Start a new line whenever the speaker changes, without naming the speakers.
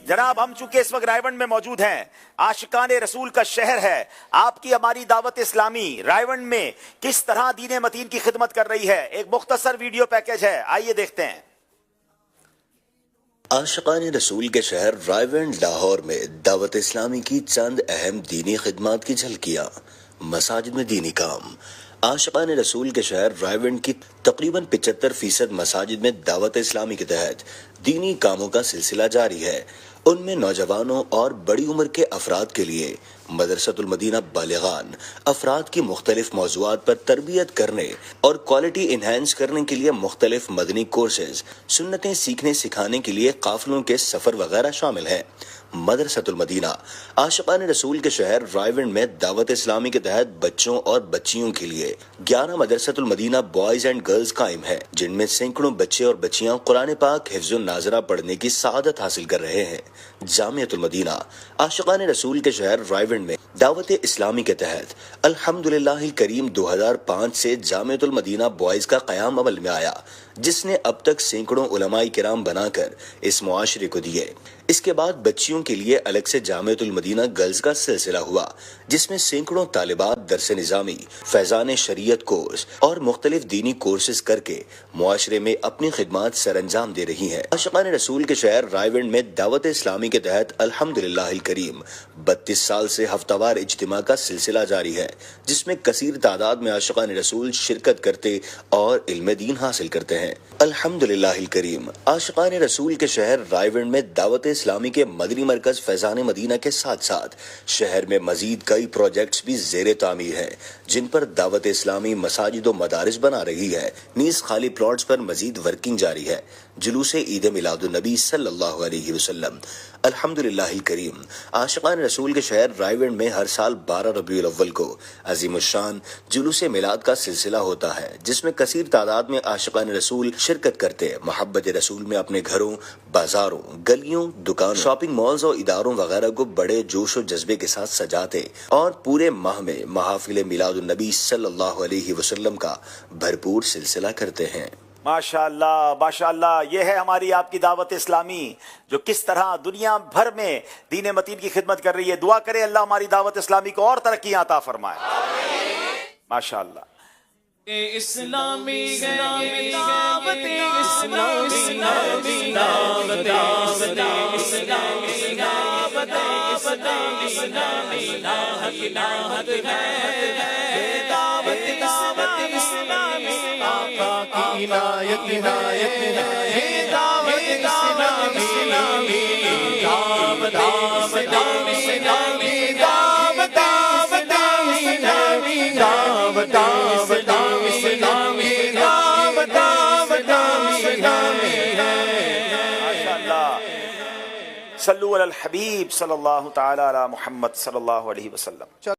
جناب ہم چونکہ اس وقت رائے ونڈ میں موجود ہیں، عاشقان رسول کا شہر ہے، آپ کی ہماری دعوت اسلامی رائے ونڈ میں کس طرح دین متین کی خدمت کر رہی ہے، ایک مختصر ویڈیو پیکج ہے، آئیے دیکھتے ہیں۔
عاشقان رسول کے شہر رائے ونڈ لاہور میں دعوت اسلامی کی چند اہم دینی خدمات کی جھلکیاں، مساجد میں دینی کام۔ عاشقان رسول کے شہر رائے ونڈ کی تقریباً 75% مساجد میں دعوت اسلامی کے تحت دینی کاموں کا سلسلہ جاری ہے۔ ان میں نوجوانوں اور بڑی عمر کے افراد کے لیے مدرسۃ المدینہ بالغان افراد کی مختلف موضوعات پر تربیت کرنے اور کوالٹی انہینس کرنے کے لیے مختلف مدنی کورسز، سنتیں سیکھنے سکھانے کے لیے قافلوں کے سفر وغیرہ شامل ہیں۔ مدرسۃ المدینہ عاشقان رسول کے شہر رائے ونڈ میں دعوت اسلامی کے تحت بچوں اور بچیوں کے لیے 11 مدرسۃ المدینہ بوائز اینڈ گرلز قائم ہے، جن میں سینکڑوں بچے اور بچیاں قرآن پاک حفظ و ناظرہ پڑھنے کی سعادت حاصل کر رہے ہیں۔ جامعۃ المدینہ عاشقان رسول کے شہر رائے ونڈ میں دعوت اسلامی کے تحت الحمدللہ الکریم 2005 سے جامعۃ المدینہ بوائز کا قیام عمل میں آیا، جس نے اب تک سینکڑوں علماء کرام بنا کر اس معاشرے کو دیے۔ اس کے بعد بچیوں کے لیے الگ سے جامعۃ المدینہ گرلز کا سلسلہ ہوا، جس میں سینکڑوں طالبات درس نظامی، فیضان شریعت کورس اور مختلف دینی کورسز کر کے معاشرے میں اپنی خدمات سر انجام دے رہی ہیں۔ عاشقان رسول کے شہر رائے ونڈ میں دعوت اسلامی کے تحت الحمدللہ الکریم 32 سال سے ہفتہ وار اجتماع کا سلسلہ جاری ہے، جس میں کثیر تعداد میں عاشقان رسول شرکت کرتے اور علم دین حاصل کرتے ہیں۔ الحمدللہ الکریم عاشقان رسول کے شہر رائے ونڈ میں دعوت اسلامی کے مدنی مرکز فیضان مدینہ کے ساتھ ساتھ شہر میں مزید کئی پروجیکٹس بھی زیر تعمیر ہیں، جن پر دعوت اسلامی مساجد و مدارس بنا رہی ہے، نیز خالی پلاٹس پر مزید ورکنگ جاری ہے۔ جلوس عید میلاد النبی صلی اللہ علیہ وسلم الحمدللہ الکریم عاشقان رسول کے شہر رائے ونڈ میں ہر سال 12 ربیع الاول کو عظیم الشان جلوس میلاد کا سلسلہ ہوتا ہے، جس میں کثیر تعداد میں عاشقان رسول شرکت کرتے محبت رسول میں اپنے گھروں، بازاروں، گلیوں، دکانوں، شاپنگ مالز اور اداروں وغیرہ کو بڑے جوش و جذبے کے ساتھ سجاتے اور پورے ماہ میں محافل میلاد النبی صلی اللہ علیہ وسلم کا بھرپور سلسلہ کرتے ہیں۔
ماشاءاللہ ماشاءاللہ، یہ ہے ہماری آپ کی دعوت اسلامی جو کس طرح دنیا بھر میں دین متین کی خدمت کر رہی ہے۔ دعا کرے اللہ ہماری دعوت اسلامی کو اور ترقی عطا فرمائے۔ ماشاءاللہ۔
اسلامی دعوت اسلامی دعوت عنایت عنایت ہے دعوت اسلامی دعوت اسلامی دعوت اسلامی دعوت اسلامی
ماشاءاللہ۔ صلو علی الحبیب صلی اللہ تعالی علی محمد صلی اللہ علیہ وسلم۔